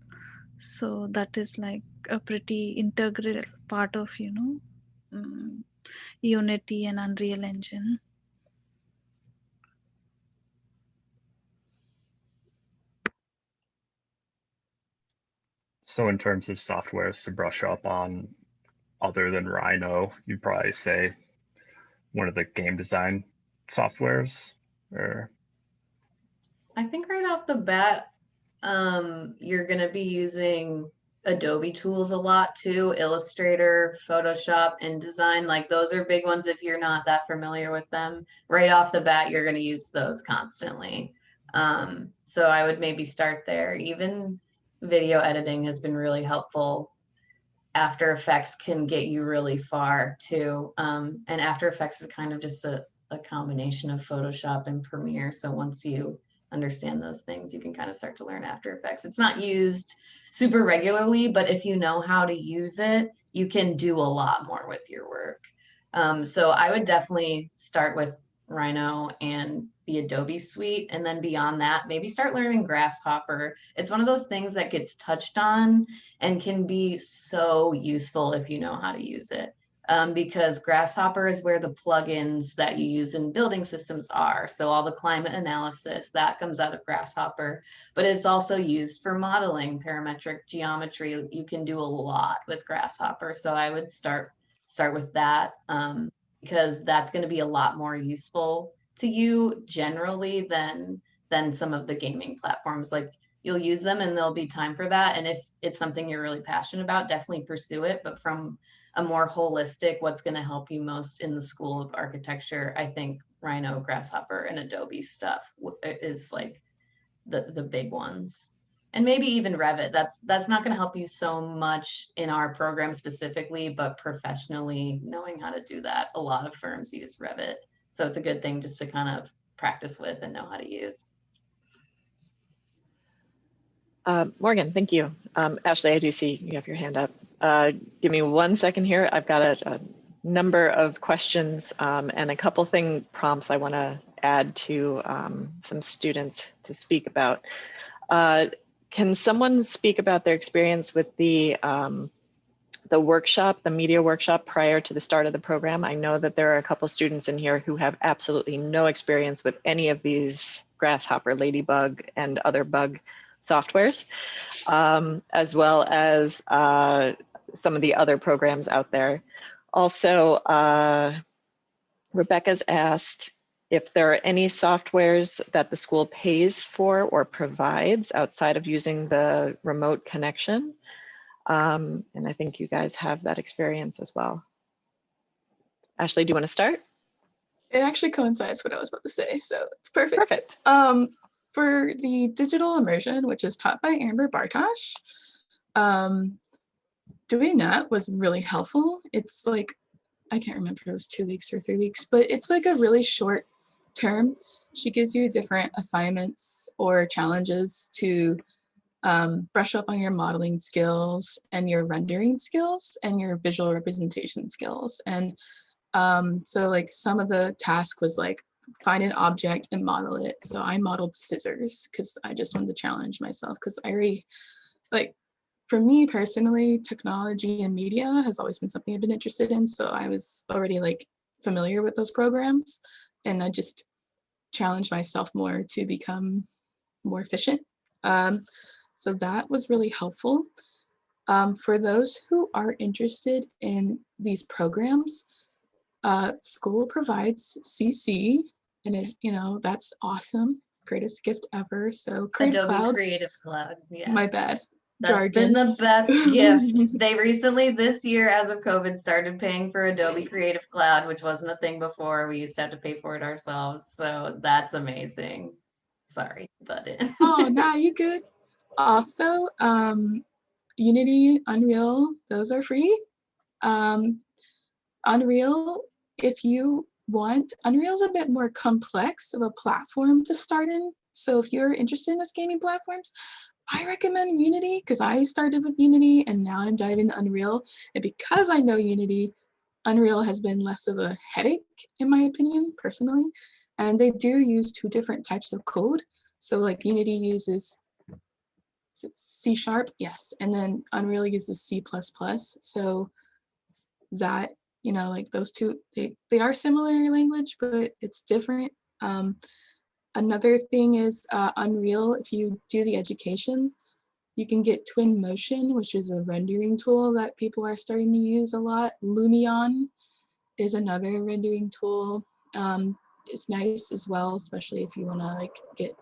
So that is like a pretty integral part of, Unity and Unreal Engine. So in terms of softwares to brush up on, other than Rhino, you'd probably say one of the game design softwares, or? I think right off the bat, you're going to be using Adobe tools a lot too, Illustrator, Photoshop, InDesign. Like those are big ones if you're not that familiar with them. Right off the bat, you're going to use those constantly. So I would maybe start there. Even video editing has been really helpful. After Effects can get you really far too. And After Effects is kind of just a combination of Photoshop and Premiere. So once you understand those things, you can kind of start to learn After Effects. It's not used super regularly, but if you know how to use it, you can do a lot more with your work. So I would definitely start with Rhino and the Adobe suite, and then beyond that, maybe start learning Grasshopper. It's one of those things that gets touched on and can be so useful if you know how to use it. Because Grasshopper is where the plugins that you use in building systems are. So all the climate analysis, that comes out of Grasshopper, but it's also used for modeling, parametric geometry. You can do a lot with Grasshopper. So I would start with that because that's going to be a lot more useful to you generally than some of the gaming platforms. Like you'll use them and there'll be time for that. And if it's something you're really passionate about, definitely pursue it. But from a more holistic, what's going to help you most in the School of Architecture, I think Rhino, Grasshopper, and Adobe stuff is like the big ones. And maybe even Revit. That's not going to help you so much in our program specifically, but professionally knowing how to do that. A lot of firms use Revit. So it's a good thing just to kind of practice with and know how to use. Morgan, thank you. Ashley, I do see you have your hand up. Give me 1 second here. I've got a number of questions and a couple prompts I want to add to some students to speak about. Can someone speak about their experience with the workshop, the media workshop prior to the start of the program? I know that there are a couple students in here who have absolutely no experience with any of these Grasshopper, Ladybug, and other bug softwares, as well as some of the other programs out there. Also, Rebecca's asked if there are any softwares that the school pays for or provides outside of using the remote connection. And I think you guys have that experience as well. Ashley, do you want to start? It actually coincides with what I was about to say, so it's perfect. Perfect. For the digital immersion, which is taught by Amber Bartosh, doing that was really helpful. It's like, I can't remember if it was 2 weeks or 3 weeks, but it's like a really short term. She gives you different assignments or challenges to brush up on your modeling skills and your rendering skills and your visual representation skills. And so like some of the task was like find an object and model it. So I modeled scissors because I just wanted to challenge myself, because I already, like, for me personally, technology and media has always been something I've been interested in. So I was already like familiar with those programs, and I just challenged myself more to become more efficient. So that was really helpful. For those who are interested in these programs, school provides CC, and it, that's awesome. Greatest gift ever. So Creative Adobe Cloud. Creative Cloud. Yeah. My bad. That's Jargon. been the best gift. They recently, this year, as of COVID, started paying for Adobe Creative Cloud, which wasn't a thing before. We used to have to pay for it ourselves. So that's amazing. Sorry, but Oh, nah, you good. Also, Unity, Unreal, those are free. Unreal, if you want, Unreal's a bit more complex of a platform to start in. So if you're interested in those gaming platforms, I recommend Unity because I started with Unity and now I'm diving into Unreal. And because I know Unity, Unreal has been less of a headache, in my opinion, personally. And they do use 2 different types of code. So like Unity uses C#, yes, and then Unreal uses C++. So that, like those two, they are similar in language, but it's different. Another thing is Unreal, if you do the education, you can get Twinmotion, which is a rendering tool that people are starting to use a lot. Lumion is another rendering tool. It's nice as well, especially if you want to like get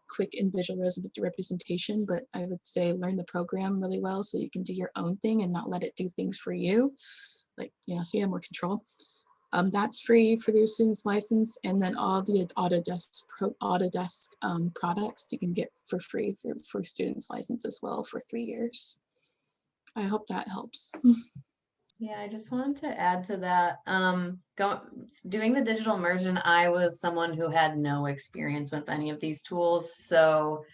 quick and visual representation, but I would say learn the program really well so you can do your own thing and not let it do things for you. Like, so you have more control. That's free for the student's license, and then all the Autodesk products you can get for free for student's license as well for 3 years. I hope that helps. yeah, I just wanted to add to that. Doing the digital immersion, I was someone who had no experience with any of these tools. So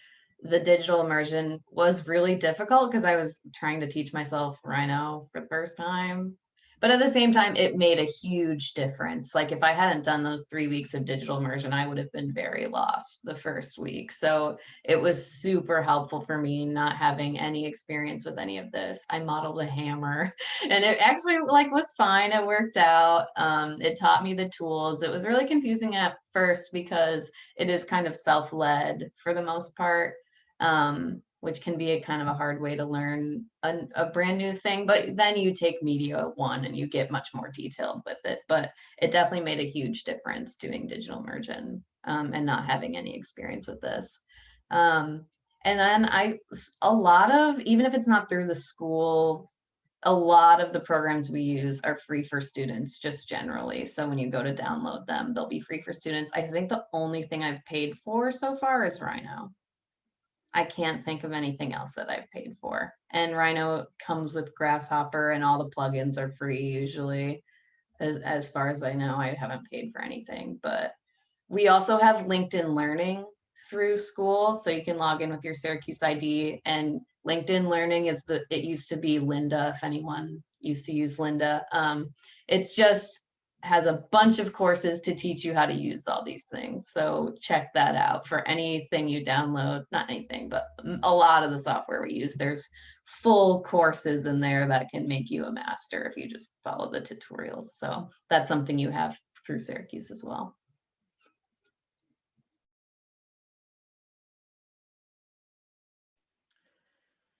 the digital immersion was really difficult because I was trying to teach myself Rhino for the first time. But at the same time, it made a huge difference. Like if I hadn't done those 3 weeks of digital immersion, I would have been very lost the first week. So it was super helpful for me not having any experience with any of this. I modeled a hammer and it actually was fine. It worked out. It taught me the tools. It was really confusing at first because it is kind of self-led for the most part. Which can be a kind of a hard way to learn a brand new thing, but then you take media 1 and you get much more detailed with it. But it definitely made a huge difference doing digital immersion and not having any experience with this. And then even if it's not through the school, a lot of the programs we use are free for students just generally. So when you go to download them, they'll be free for students. I think the only thing I've paid for so far is Rhino. I can't think of anything else that I've paid for. And Rhino comes with Grasshopper and all the plugins are free usually. As far as I know, I haven't paid for anything, but we also have LinkedIn Learning through school. So you can log in with your Syracuse ID, and LinkedIn Learning it used to be Lynda, if anyone used to use Lynda. It's just has a bunch of courses to teach you how to use all these things. So check that out for anything you download, not anything, but a lot of the software we use, there's full courses in there that can make you a master if you just follow the tutorials. So that's something you have through Syracuse as well.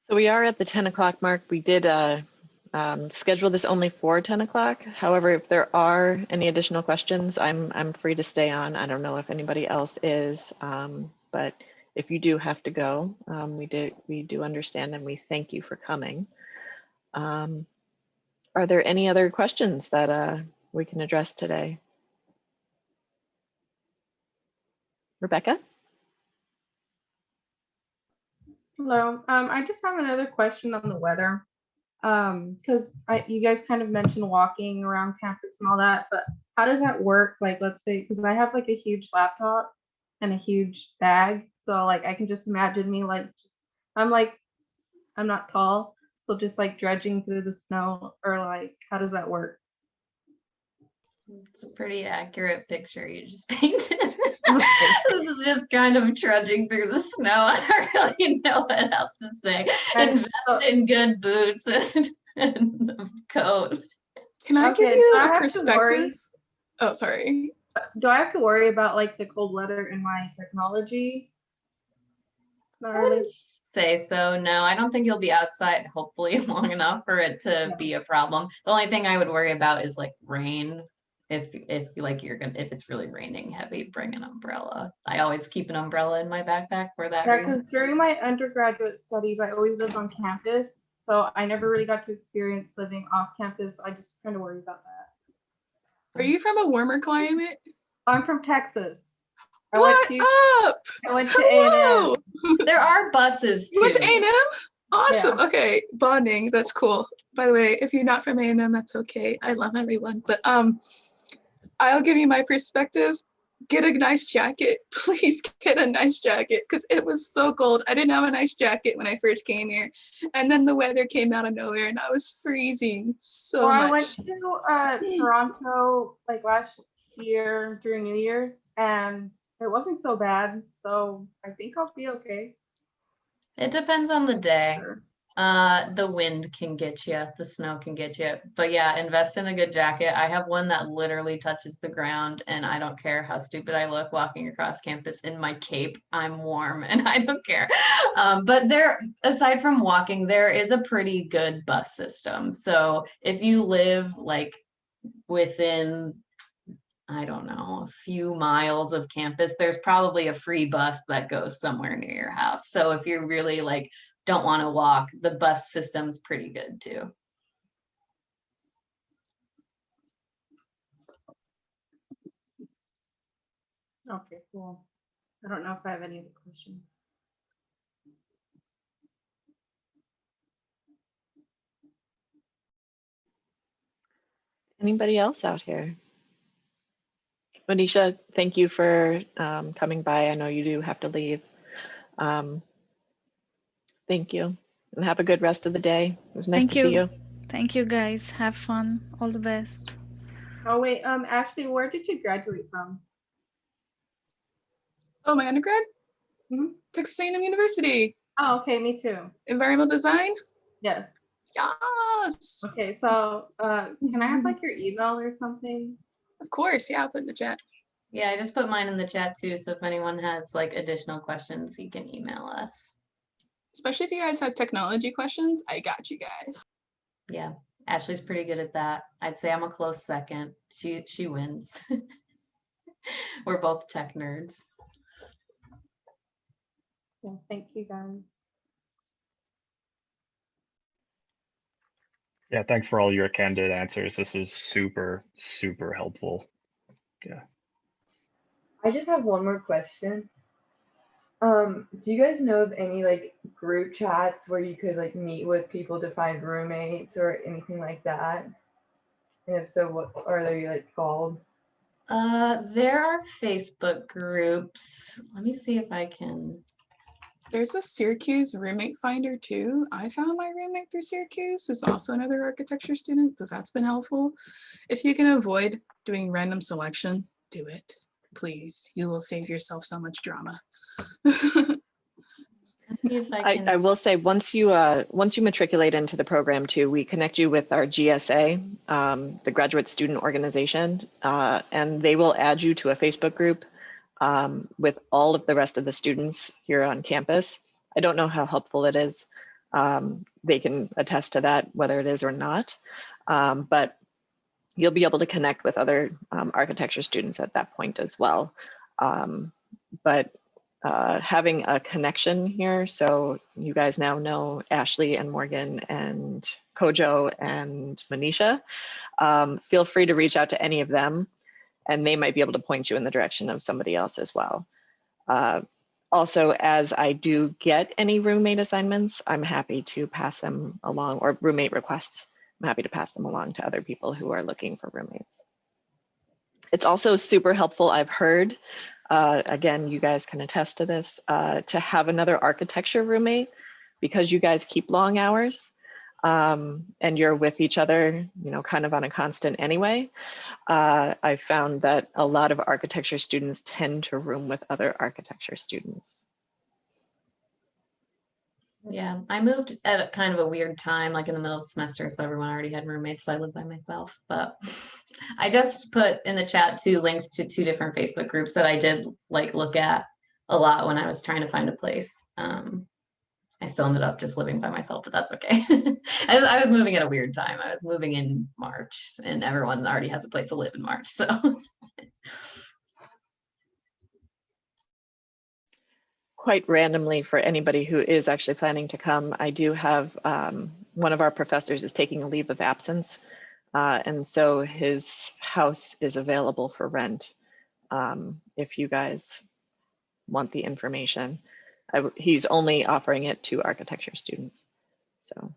So we are at the 10 o'clock mark. We did schedule this only for 10 o'clock. However, if there are any additional questions, I'm free to stay on. I don't know if anybody else is, but if you do have to go, we do understand and we thank you for coming. Are there any other questions that we can address today? Rebecca? Hello, I just have another question on the weather. Because you guys kind of mentioned walking around campus and all that, but how does that work? Like, let's say, because I have like a huge laptop and a huge bag, so like I can just imagine me I'm not tall, so just like dredging through the snow, or like how does that work? It's a pretty accurate picture you just painted. This is just kind of trudging through the snow. I don't really know what else to say. Invest in good boots and a coat. Can I give you a perspective? Oh, sorry. Do I have to worry about like the cold weather in my technology? Not I really. wouldn't say so. No, I don't think you'll be outside hopefully long enough for it to Yeah. be a problem. The only thing I would worry about is like rain. If like if it's really raining heavy, bring an umbrella. I always keep an umbrella in my backpack for that Yeah, reason. because during my undergraduate studies, I always lived on campus. So I never really got to experience living off campus. I just kind of worry about that. Are you from a warmer climate? I'm from Texas. I What up? went to A&M. Hello. There are buses You went to too. A&M? Awesome. Yeah. Okay, bonding. That's cool. By the way, if you're not from A&M, that's okay. I love everyone. But I'll give you my perspective. Get a nice jacket. Please get a nice jacket because it was so cold. I didn't have a nice jacket when I first came here. And then the weather came out of nowhere and I was freezing so Well, much. I went to Toronto like last year during New Year's, and it wasn't so bad. So I think I'll be okay. It depends on the day. Sure. The wind can get you, the snow can get you. But yeah, invest in a good jacket. I have one that literally touches the ground, and I don't care how stupid I look walking across campus in my cape. I'm warm and I don't care. But there, aside from walking, there is a pretty good bus system. So if you live like within, I don't know, a few miles of campus, there's probably a free bus that goes somewhere near your house. So if you're really like don't want to walk, the bus system's pretty good too. Okay, cool. I don't know if I have any other questions. Anybody else out here? Manisha, thank you for coming by. I know you do have to leave. Thank you and have a good rest of the day. It was nice Thank to see you. you. Thank you guys. Have fun. All the best. Oh wait, Ashley, where did you graduate from? Oh, my undergrad? Mhm. Texas A&M University. Oh, okay, me too. Environmental design? Yes. Yes. Okay, so can I have like your email or something? Of course. Yeah, I'll put in the chat. Yeah, I just put mine in the chat too. So if anyone has like additional questions, you can email us. Especially if you guys have technology questions, I got you guys. Yeah, Ashley's pretty good at that. I'd say I'm a close second. She wins. We're both tech nerds. Yeah, thank you guys. Yeah, thanks for all your candid answers. This is super, super helpful. Yeah. I just have one more question. Do you guys know of any like group chats where you could like meet with people to find roommates or anything like that? And if so, what are they like called? There are Facebook groups. Let me see if I can. There's a Syracuse roommate finder too. I found my roommate through Syracuse, who's also another architecture student, so that's been helpful. If you can avoid doing random selection, do it, please. You will save yourself so much drama. See if I can. I will say once you matriculate into the program too, we connect you with our GSA, the Graduate Student Organization, and they will add you to a Facebook group with all of the rest of the students here on campus. I don't know how helpful it is. They can attest to that, whether it is or not, but you'll be able to connect with other architecture students at that point as well. But having a connection here, so you guys now know Ashley and Morgan and Kojo and Manisha, feel free to reach out to any of them and they might be able to point you in the direction of somebody else as well. Also, as I do get any roommate assignments, I'm happy to pass them along, or roommate requests, I'm happy to pass them along to other people who are looking for roommates. It's also super helpful, I've heard, again, you guys can attest to this, to have another architecture roommate because you guys keep long hours and you're with each other, you know, kind of on a constant anyway. I found that a lot of architecture students tend to room with other architecture students. Yeah, I moved at a kind of a weird time, like in the middle of the semester, so everyone already had roommates, so I lived by myself. But I just put in the chat 2 links to 2 different Facebook groups that I did like look at a lot when I was trying to find a place. I still ended up just living by myself, but that's okay. I was moving at a weird time. I was moving in March, and everyone already has a place to live in March, so. Quite randomly, for anybody who is actually planning to come, I do have one of our professors is taking a leave of absence. And so his house is available for rent if you guys want the information. He's only offering it to architecture students. So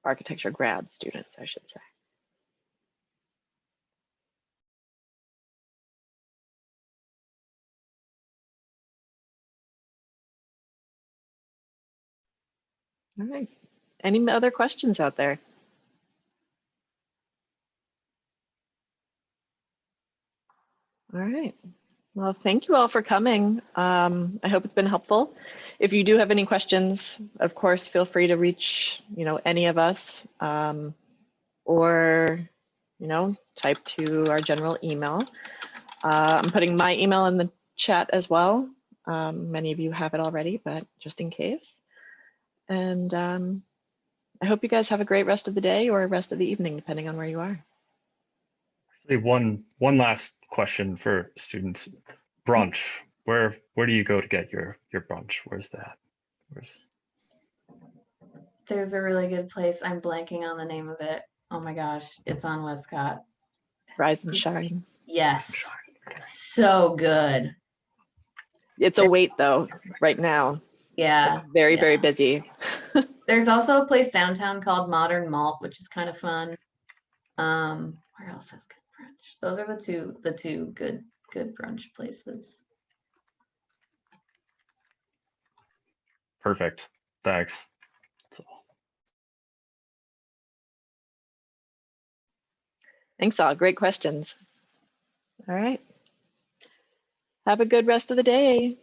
architecture grad students, I should say. All right. Any other questions out there? All right. Well, thank you all for coming. I hope it's been helpful. If you do have any questions, of course, feel free to reach, any of us, or, type to our general email. I'm putting my email in the chat as well. Many of you have it already, but just in case. And I hope you guys have a great rest of the day or rest of the evening, depending on where you are. Actually, one last question for students. Brunch. Where do you go to get your brunch? Where's that? There's a really good place. I'm blanking on the name of it. Oh my gosh, it's on Westcott. Rise and shine. Yes, so good. It's a wait though, right now. Yeah. It's very, very busy. There's also a place downtown called Modern Malt, which is kind of fun. Where else has good brunch? Those are the two good brunch places. Perfect. Thanks. Thanks all. Great questions. All right. Have a good rest of the day.